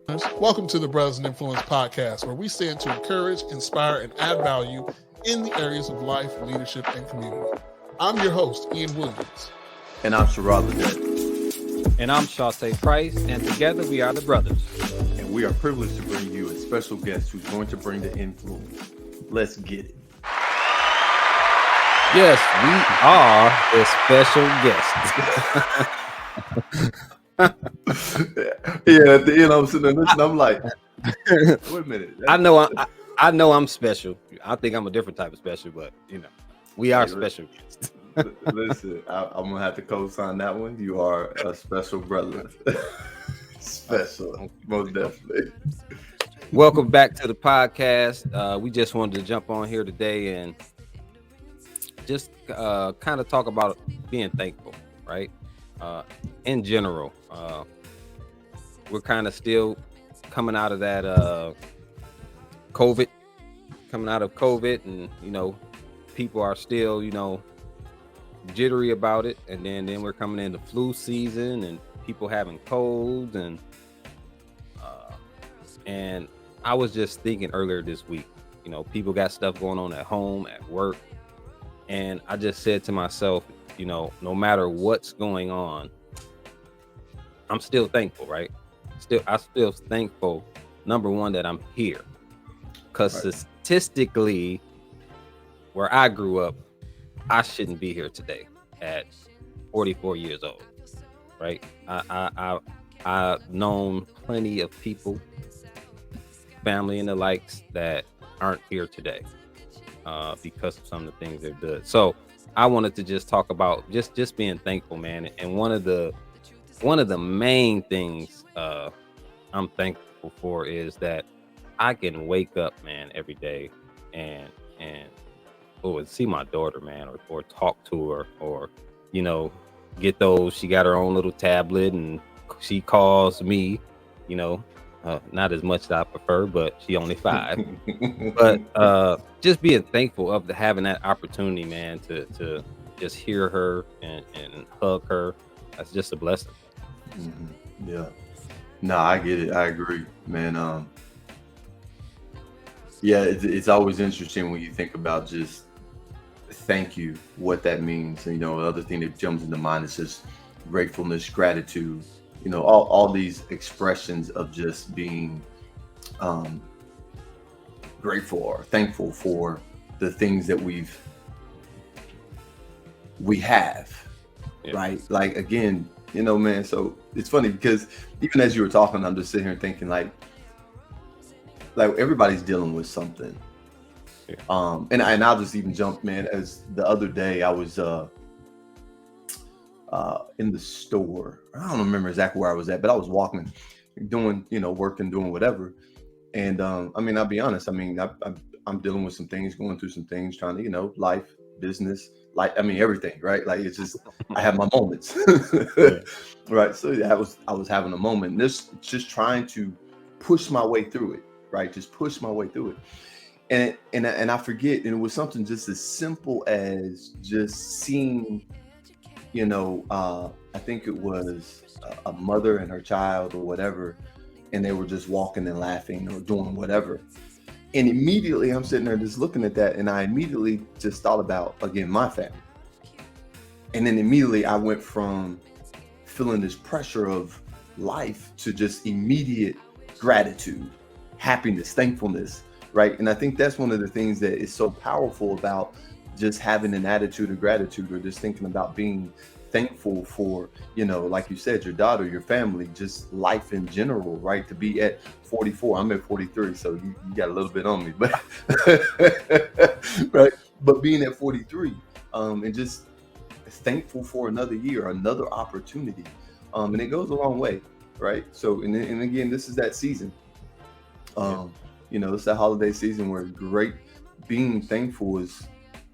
Welcome to the Brothers in Influence podcast, where we stand to encourage, inspire, and add value in the areas of life, leadership, and community. I'm your host, Ian Williams. And I'm Sherrod Ledet. And I'm Shante Price, and together we are the Brothers. And we are privileged to bring you a special guest who's going to bring the influence. Let's get it. Yes, we are the special guest. Yeah, at the end I'm sitting there listening, I'm like, wait a minute. I know I'm special. I think I'm a different type of special, but we are special guests. Listen, I'm gonna have to co-sign that one. You are a special brother. Special, most definitely. Welcome back to the podcast. We just wanted to jump on here today and just kind of talk about being thankful, right? In general, we're kind of still coming out of that COVID, and people are still jittery about it, and then we're coming into flu season and people having colds, and I was just thinking earlier this week, people got stuff going on at home, at work, and I just said to myself, no matter what's going on, I'm still thankful, right? I'm still thankful, number one, that I'm here. Because statistically, where I grew up, I shouldn't be here today at 44 years old, right? I've known plenty of people, family and the likes, that aren't here today because of some of the things they've done. So I wanted to just talk about just being thankful, man. And one of the main things I'm thankful for is that I can wake up, man, every day and see my daughter, man, or talk to her, or get those. She got her own little tablet and she calls me, not as much as I prefer, but she only 5. But just being thankful of having that opportunity, man, to just hear her and hug her. That's just a blessing. Mm-hmm. Yeah. No, I get it. I agree, man. Yeah, it's always interesting when you think about just thank you, what that means. And, the other thing that jumps into mind is just gratefulness, gratitude, all these expressions of just being grateful or thankful for the things that we have, yeah. Right? Like, again, man, so it's funny because even as you were talking, I'm just sitting here thinking like everybody's dealing with something. Yeah. And I'll just even jump, man, as the other day I was in the store. I don't remember exactly where I was at, but I was walking, doing, working, doing whatever. And I'll be honest. I'm dealing with some things, going through some things, trying to, life, business, everything, right? Like, it's just, I have my moments, right? So yeah, I was having a moment, and this just trying to push my way through it, right? Just push my way through it. And I forget, and it was something just as simple as just seeing, I think it was a mother and her child or whatever, and they were just walking and laughing or doing whatever. And immediately I'm sitting there just looking at that, and I immediately just thought about, again, my family. And then immediately I went from feeling this pressure of life to just immediate gratitude, happiness, thankfulness, right? And I think that's one of the things that is so powerful about just having an attitude of gratitude, or just thinking about being thankful for, like you said, your daughter, your family, just life in general, right? To be at 44, I'm at 43, so you got a little bit on me, but right. But being at 43, and just thankful for another year, another opportunity, and it goes a long way, right? So, and again, this is that season. It's that holiday season where being thankful is,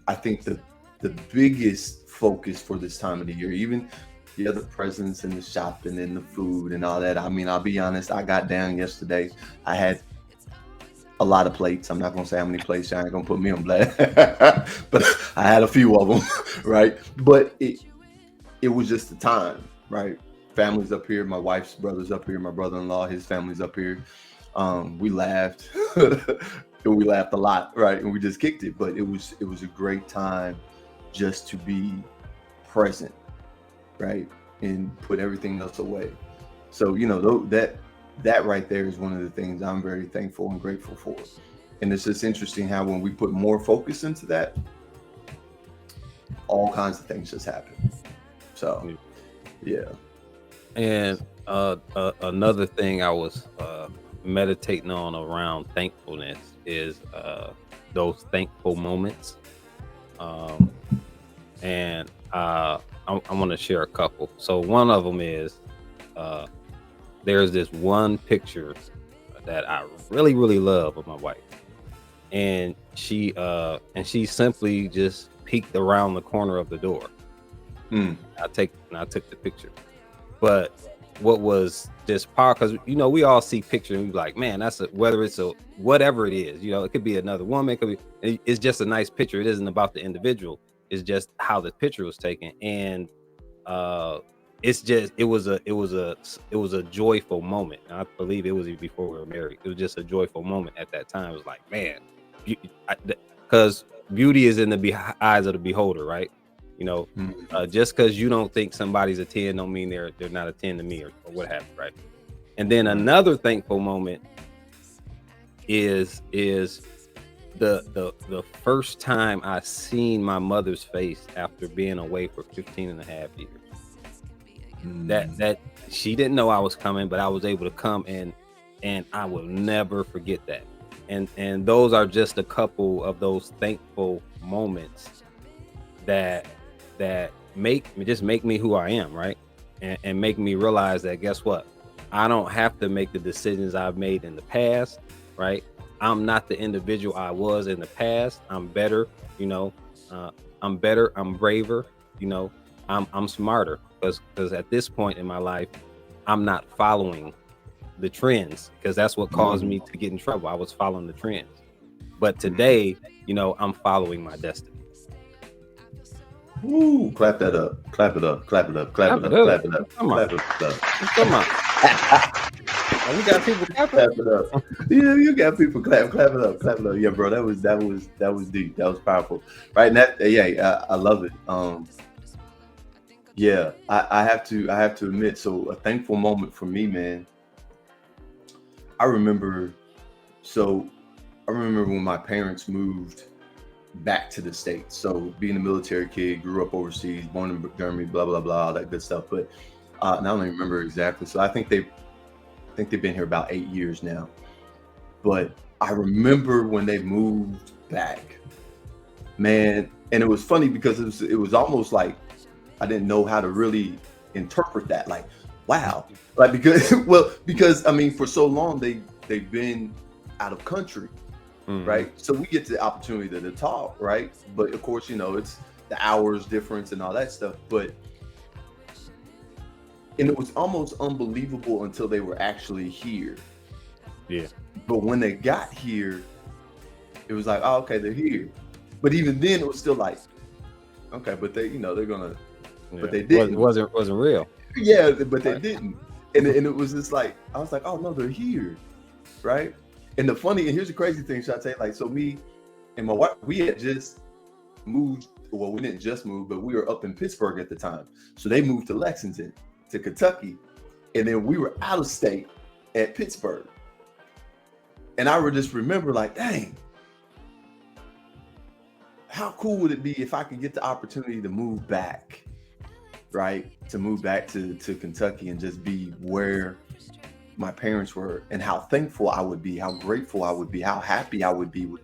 I think, the biggest focus for this time of the year. Even the other presents and the shopping and the food and all that. I'll be honest, I got down yesterday. I had a lot of plates. I'm not gonna say how many plates. I ain't gonna put me on blast, but I had a few of them, right? But it was just the time, right? family's up here. My wife's brother's up here. My brother-in-law, his family's up here. We laughed. And we laughed a lot, right? And we just kicked it. But it was a great time just to be present, right? And put everything else away. So, that right there is one of the things I'm very thankful and grateful for. And it's just interesting how when we put more focus into that, all kinds of things just happen. So, yeah. And another thing I was meditating on around thankfulness is those thankful moments. And I want to share a couple. So one of them is there's this one picture that I really, really love of my wife. And she simply just peeked around the corner of the door. I took the picture. But what was just powerful, because we all see pictures and we like, man, whether it's whatever it is, it could be another woman, it's just a nice picture. It isn't about the individual. It's just how the picture was taken. And it was a joyful moment. And I believe it was even before we were married. It was just a joyful moment at that time. It was like, man, because beauty is in the eyes of the beholder, right? Just because you don't think somebody's a 10 don't mean they're not a 10 to me or what have you, right? And then another thankful moment is the first time I seen my mother's face after being away for 15 and a half years. That she didn't know I was coming, but I was able to come, and I will never forget that. And those are just a couple of those thankful moments that make me who I am, right? And make me realize that, guess what? I don't have to make the decisions I've made in the past, right? I'm not the individual I was in the past. I'm better, I'm better, I'm braver, I'm smarter, because at this point in my life, I'm not following the trends, because that's what caused me to get in trouble. I was following the trends. But today, I'm following my destiny. Ooh, clap that up. Clap it up. Clap it up. Clap it up. Clap it up. Clap it up. Come on. We got people clap it up. Yeah, you got people clap it up. Clap it up. Yeah, bro, that was deep. That was powerful. Right? And I love it. Yeah, I have to admit, so a thankful moment for me, man. I remember when my parents moved back to the States. So being a military kid, grew up overseas, born in Germany, blah, blah, blah, all that good stuff. But I don't even remember exactly. So I think they've been here about 8 years now. But I remember when they moved back, man, and it was funny because it was almost like I didn't know how to really interpret that. Like, wow. Like, because I mean, for so long they've been out of country. Right. So we get the opportunity to talk, right? But of course, it's the hours difference and all that stuff. And it was almost unbelievable until they were actually here. Yeah. But when they got here, it was like, oh, okay, they're here. But even then it was still like, okay, but they're gonna, but they didn't. It wasn't real. Yeah, but they didn't. And it was just like, I was like, oh no, they're here. Right. And here's the crazy thing, Shantae, like, so me and my wife, we had just moved. Well, we didn't just move, but we were up in Pittsburgh at the time. So they moved to Lexington, to Kentucky. And then we were out of state at Pittsburgh. And I would just remember like, dang, how cool would it be if I could get the opportunity to move back, right? To move back to Kentucky and just be where my parents were, and how thankful I would be, how grateful I would be, how happy I would be with.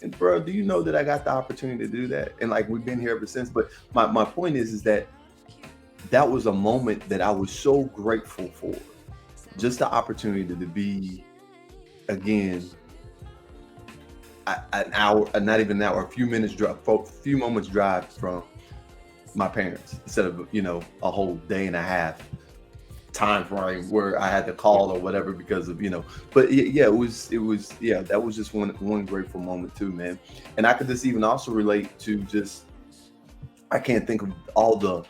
And bro, do you know that I got the opportunity to do that? And like, we've been here ever since. But my point is that was a moment that I was so grateful for. Just the opportunity to be, again, an hour, not even an hour, a few moments drive from my parents, instead of a whole day and a half time frame where I had to call or whatever because of but it was that was just one grateful moment too, man. And I could just even also relate to I can't think of all the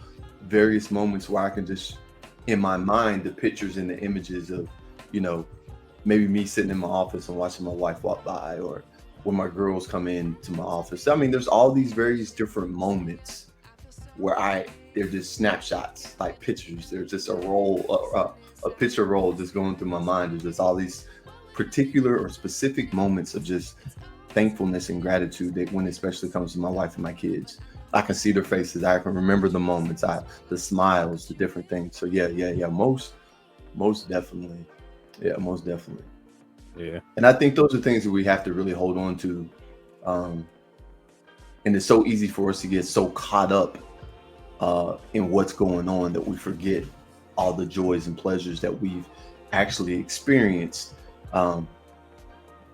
various moments where I can just in my mind the pictures and the images of, you know, maybe me sitting in my office and watching my wife walk by, or when my girls come into my office. I mean, there's all these various different moments where they're just snapshots, like pictures. There's just a picture roll just going through my mind. There's just all these particular or specific moments of just thankfulness and gratitude that when it especially comes to my wife and my kids. I can see their faces. I can remember the moments, the smiles, the different things. So yeah. Most definitely. Yeah, most definitely. Yeah. And I think those are things that we have to really hold on to. And it's so easy for us to get so caught up in what's going on that we forget all the joys and pleasures that we've actually experienced. But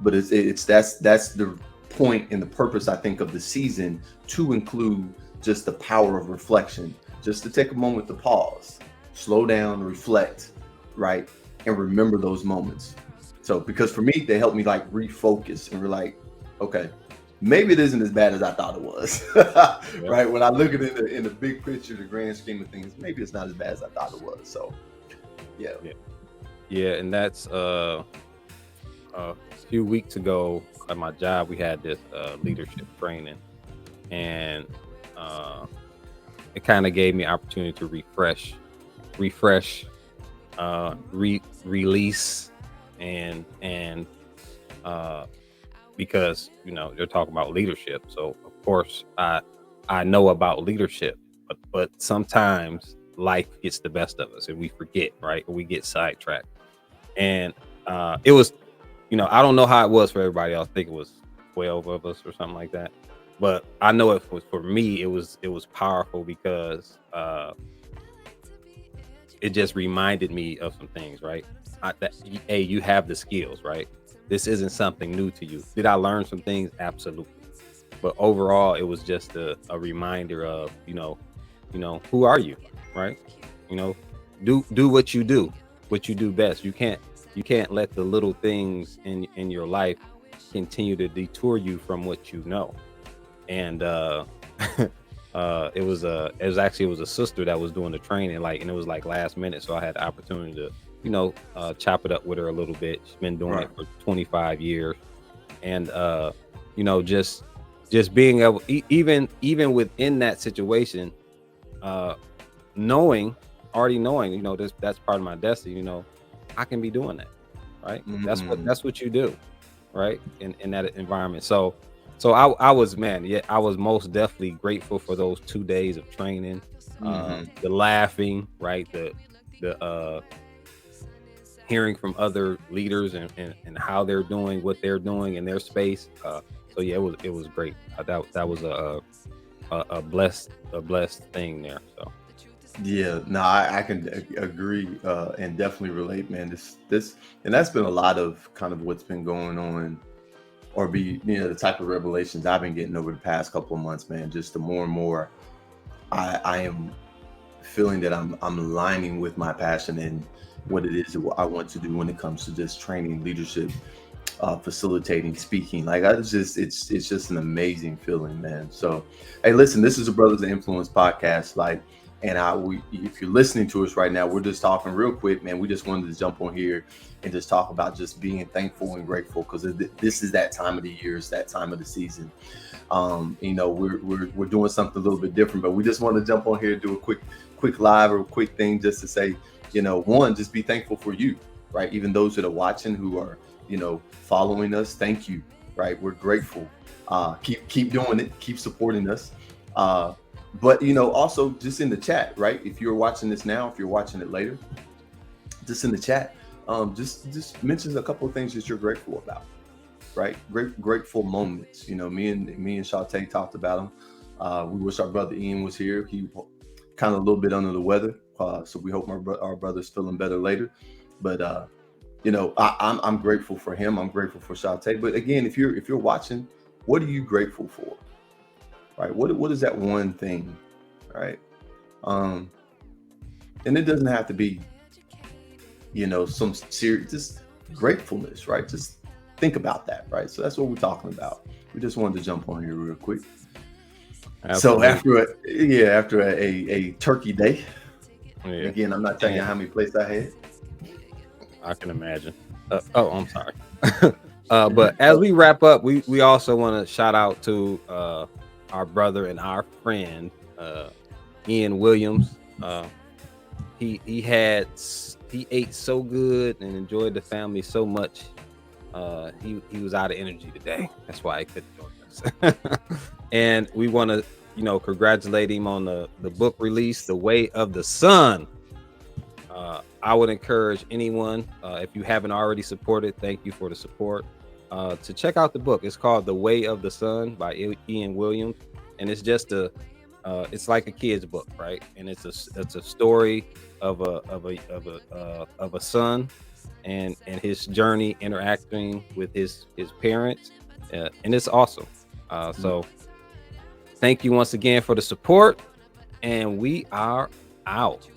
that's the point and the purpose, I think, of the season, to include just the power of reflection, just to take a moment to pause, slow down, reflect, right, and remember those moments. So because for me, they help me like refocus and we're like, okay, maybe it isn't as bad as I thought it was. Right, when I look at it in the big picture, the grand scheme of things, maybe it's not as bad as I thought it was. So yeah. And that's a few weeks ago at my job, we had this leadership training, and it kind of gave me opportunity to refresh, release, and because, you know, they're talking about leadership. So of course I know about leadership, but sometimes life gets the best of us and we forget, right? Or we get sidetracked. And it was, you know, I don't know how it was for everybody else. I think it was 12 of us or something like that. But I know it was, for me, it was powerful because it just reminded me of some things, right? Hey, you have the skills, right? This isn't something new to you. Did I learn some things? Absolutely. But overall, it was just a reminder of, you know, who are you, right? You know, do what you do best. You can't let the little things in your life continue to detour you from what you know. And it was a sister that was doing the training, like, and it was like last minute, so I had the opportunity to, you know, chop it up with her a little bit. She's been doing it for 25 years, and you know, just being able, even within that situation, already knowing, you know, that's part of my destiny. You know, I can be doing that, right? Mm-hmm. That's what you do, right? In that environment. So I was most definitely grateful for those 2 days of training, the laughing, right? The hearing from other leaders and how they're doing what they're doing in their space. So yeah, it was great. That was a blessed thing there. So yeah, no, I can agree and definitely relate, man. This and that's been a lot of kind of what's been going on, or be, you know, the type of revelations I've been getting over the past couple of months, man. Just the more and more I am feeling that I'm aligning with my passion and what it is that I want to do when it comes to just training, leadership, facilitating, speaking. Like, it's just an amazing feeling, man. So, hey, listen, this is a Brothers of Influence podcast, like, and if you're listening to us right now, we're just talking real quick, man. We just wanted to jump on here and just talk about just being thankful and grateful, because this is that time of the year, it's that time of the season. You know, we're doing something a little bit different, but we just want to jump on here and do a quick live or a quick thing just to say, you know, one, just be thankful for you, right? Even those that are watching, who are, you know, following us, thank you, right? We're grateful. Keep doing it, keep supporting us. But, you know, also just in the chat, right? If you're watching this now, if you're watching it later, just in the chat, just mention a couple of things that you're grateful about, right? Grateful moments. You know, me and Shantae talked about them. We wish our brother Ian was here. He kind of a little bit under the weather, so we hope our brother's feeling better later. But you know, I'm grateful for him. I'm grateful for Shantae. But again, if you're watching, what are you grateful for? Right? What is that one thing? Right? And it doesn't have to be, you know, some serious, just gratefulness, right? Just think about that, right? So that's what we're talking about. We just wanted to jump on here real quick. Absolutely. So after a turkey day, And Yeah, again, I'm not telling you how many plates I had. I can imagine. I'm sorry. But as we wrap up, we also want to shout out to our brother and our friend Ian Williams. He ate so good and enjoyed the family so much. He was out of energy today. That's why he couldn't join us. And we want to congratulate him on the book release, The Way of the Sun. I would encourage anyone, if you haven't already supported, thank you for the support, to check out the book. It's called The Way of the Sun by Ian Williams, and it's just it's like a kid's book, right? And it's a story of a son and his journey interacting with his parents, and it's awesome. So thank you once again for the support, and we are out.